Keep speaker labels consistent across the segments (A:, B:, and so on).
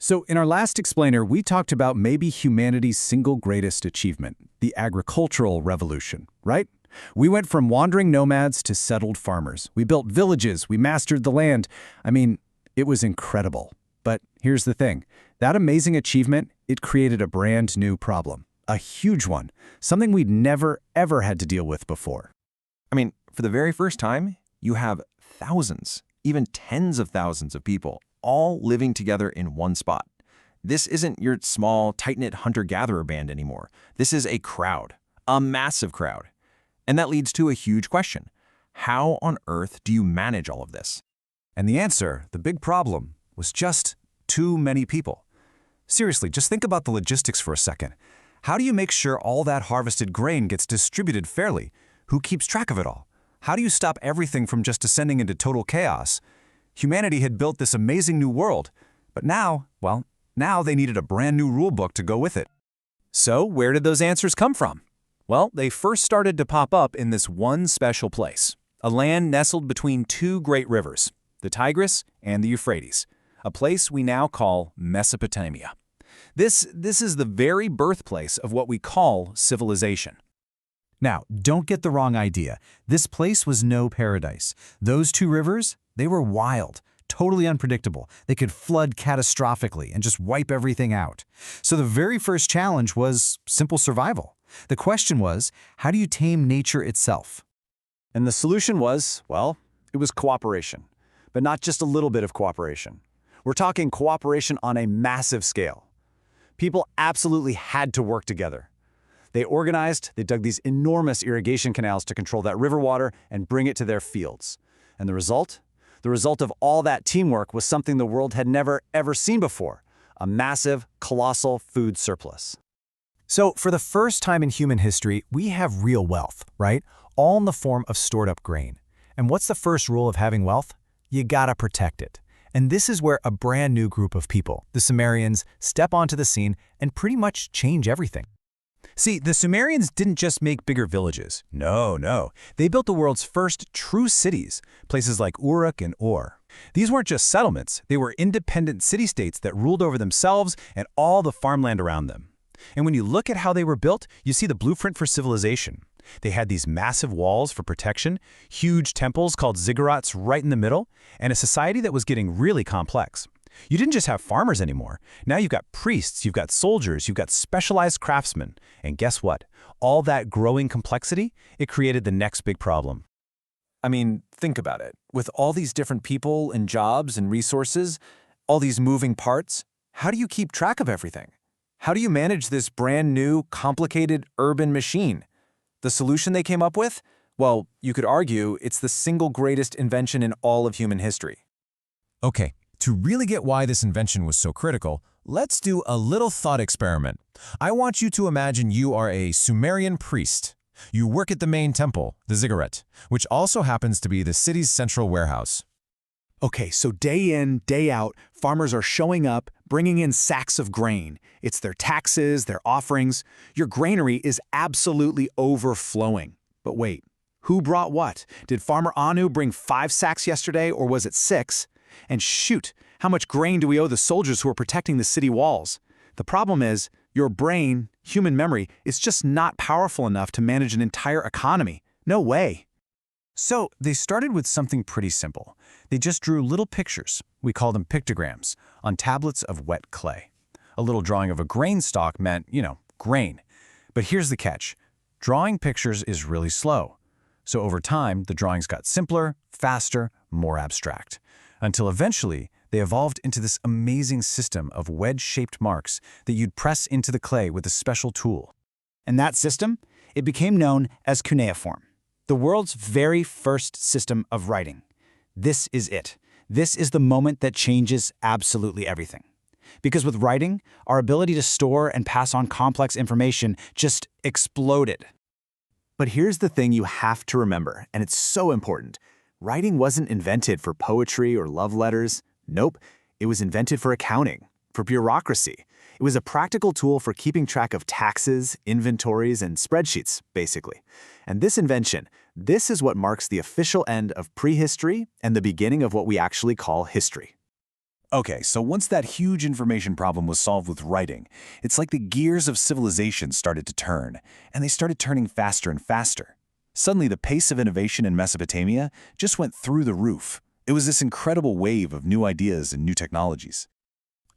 A: So in our last explainer, we talked about maybe humanity's single greatest achievement, the agricultural revolution, right? We went from wandering nomads to settled farmers. We built villages, we mastered the land. I mean, it was incredible. But here's the thing. That amazing achievement, it created a brand new problem. A huge one. Something we'd never, ever had to deal with before.
B: I mean, for the very first time, you have thousands, even tens of thousands of people all living together in one spot. This isn't your small, tight-knit hunter-gatherer band anymore. This is a crowd, a massive crowd. And that leads to a huge question. How on earth do you manage all of this?
A: And the answer, the big problem, was just too many people. Seriously, just think about the logistics for a second. How do you make sure all that harvested grain gets distributed fairly? Who keeps track of it all? How do you stop everything from just descending into total chaos? Humanity had built this amazing new world, but now they needed a brand new rule book to go with it.
C: So where did those answers come from? Well, they first started to pop up in this one special place, a land nestled between two great rivers, the Tigris and the Euphrates, a place we now call Mesopotamia. This is the very birthplace of what we call civilization.
A: Now, don't get the wrong idea. This place was no paradise. Those two rivers, they were wild, totally unpredictable. They could flood catastrophically and just wipe everything out. So the very first challenge was simple survival. The question was, how do you tame nature itself?
C: And the solution was, well, it was cooperation. But not just a little bit of cooperation. We're talking cooperation on a massive scale. People absolutely had to work together. They organized, they dug these enormous irrigation canals to control that river water and bring it to their fields. And the result? The result of all that teamwork was something the world had never, ever seen before, a massive, colossal food surplus.
A: So for the first time in human history, we have real wealth, right? All in the form of stored up grain. And what's the first rule of having wealth? You gotta protect it. And this is where a brand new group of people, the Sumerians, step onto the scene and pretty much change everything. See, the Sumerians didn't just make bigger villages. No. They built the world's first true cities, places like Uruk and Ur. These weren't just settlements, they were independent city-states that ruled over themselves and all the farmland around them. And when you look at how they were built, you see the blueprint for civilization. They had these massive walls for protection, huge temples called ziggurats right in the middle, and a society that was getting really complex. You didn't just have farmers anymore. Now you've got priests, you've got soldiers, you've got specialized craftsmen. And guess what? All that growing complexity, it created the next big problem.
C: I mean, think about it. With all these different people and jobs and resources, all these moving parts, how do you keep track of everything? How do you manage this brand new, complicated urban machine? The solution they came up with? Well, you could argue it's the single greatest invention in all of human history.
D: Okay, to really get why this invention was so critical, let's do a little thought experiment. I want you to imagine you are a Sumerian priest. You work at the main temple, the ziggurat, which also happens to be the city's central warehouse.
E: Okay, so day in, day out, farmers are showing up, bringing in sacks of grain. It's their taxes, their offerings. Your granary is absolutely overflowing. But wait, who brought what? Did Farmer Anu bring 5 sacks yesterday, or was it 6? And shoot, how much grain do we owe the soldiers who are protecting the city walls? The problem is, your brain, human memory, is just not powerful enough to manage an entire economy. No way.
A: So they started with something pretty simple. They just drew little pictures, we call them pictograms, on tablets of wet clay. A little drawing of a grain stalk meant, grain. But here's the catch. Drawing pictures is really slow. So over time, the drawings got simpler, faster, more abstract. Until eventually, they evolved into this amazing system of wedge-shaped marks that you'd press into the clay with a special tool.
E: And that system, it became known as cuneiform, the world's very first system of writing. This is it. This is the moment that changes absolutely everything. Because with writing, our ability to store and pass on complex information just exploded. But here's the thing you have to remember, and it's so important. Writing wasn't invented for poetry or love letters. Nope, it was invented for accounting, for bureaucracy. It was a practical tool for keeping track of taxes, inventories, and spreadsheets, basically. And this invention, this is what marks the official end of prehistory and the beginning of what we actually call history.
C: Okay, so once that huge information problem was solved with writing, it's like the gears of civilization started to turn, and they started turning faster and faster. Suddenly, the pace of innovation in Mesopotamia just went through the roof. It was this incredible wave of new ideas and new technologies.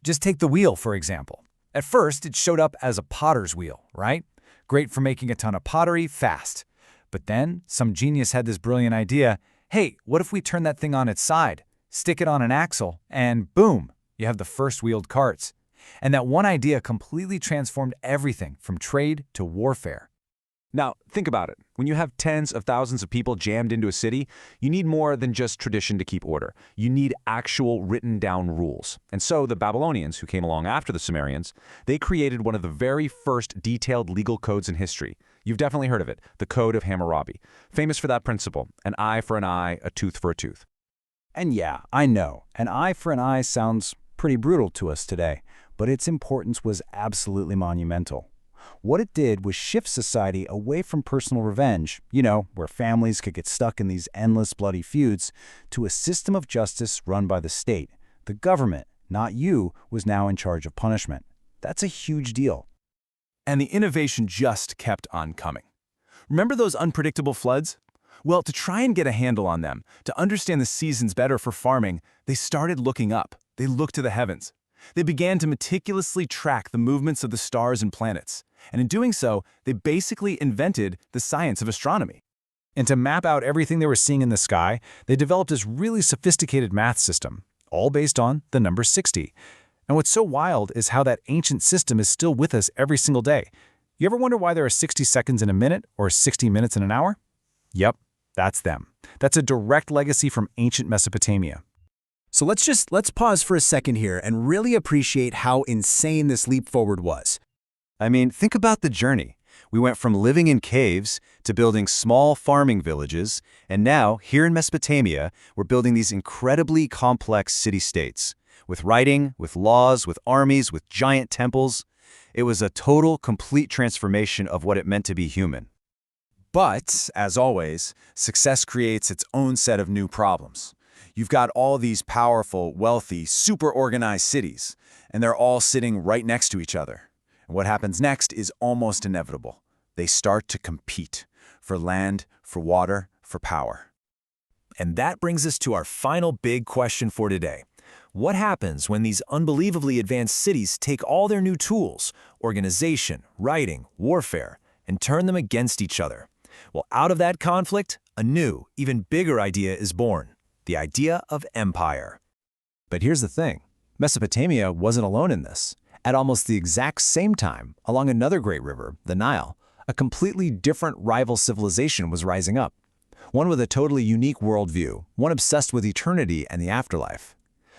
A: Just take the wheel, for example. At first, it showed up as a potter's wheel, right? Great for making a ton of pottery fast. But then, some genius had this brilliant idea, hey, what if we turn that thing on its side, stick it on an axle, and boom, you have the first wheeled carts. And that one idea completely transformed everything from trade to warfare.
F: Now, think about it. When you have tens of thousands of people jammed into a city, you need more than just tradition to keep order. You need actual written-down rules. And so the Babylonians, who came along after the Sumerians, they created one of the very first detailed legal codes in history. You've definitely heard of it, the Code of Hammurabi. Famous for that principle, an eye for an eye, a tooth for a tooth.
C: And yeah, I know, an eye for an eye sounds pretty brutal to us today, but its importance was absolutely monumental. What it did was shift society away from personal revenge, where families could get stuck in these endless bloody feuds, to a system of justice run by the state. The government, not you, was now in charge of punishment. That's a huge deal.
G: And the innovation just kept on coming. Remember those unpredictable floods? Well, to try and get a handle on them, to understand the seasons better for farming, they started looking up. They looked to the heavens. They began to meticulously track the movements of the stars and planets. And in doing so, they basically invented the science of astronomy.
A: And to map out everything they were seeing in the sky, they developed this really sophisticated math system, all based on the number 60. And what's so wild is how that ancient system is still with us every single day. You ever wonder why there are 60 seconds in a minute or 60 minutes in an hour? Yep, that's them. That's a direct legacy from ancient Mesopotamia.
H: So let's pause for a second here and really appreciate how insane this leap forward was.
C: I mean, think about the journey. We went from living in caves to building small farming villages, and now, here in Mesopotamia, we're building these incredibly complex city-states. With writing, with laws, with armies, with giant temples. It was a total, complete transformation of what it meant to be human.
G: But, as always, success creates its own set of new problems. You've got all these powerful, wealthy, super-organized cities, and they're all sitting right next to each other. And what happens next is almost inevitable. They start to compete for land, for water, for power. And that brings us to our final big question for today. What happens when these unbelievably advanced cities take all their new tools, organization, writing, warfare, and turn them against each other? Well, out of that conflict, a new, even bigger idea is born. The idea of empire.
A: But here's the thing. Mesopotamia wasn't alone in this. At almost the exact same time, along another great river, the Nile, a completely different rival civilization was rising up. One with a totally unique worldview, one obsessed with eternity and the afterlife.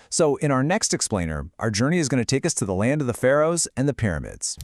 A: So in our next explainer, our journey is going to take us to the land of the pharaohs and the pyramids.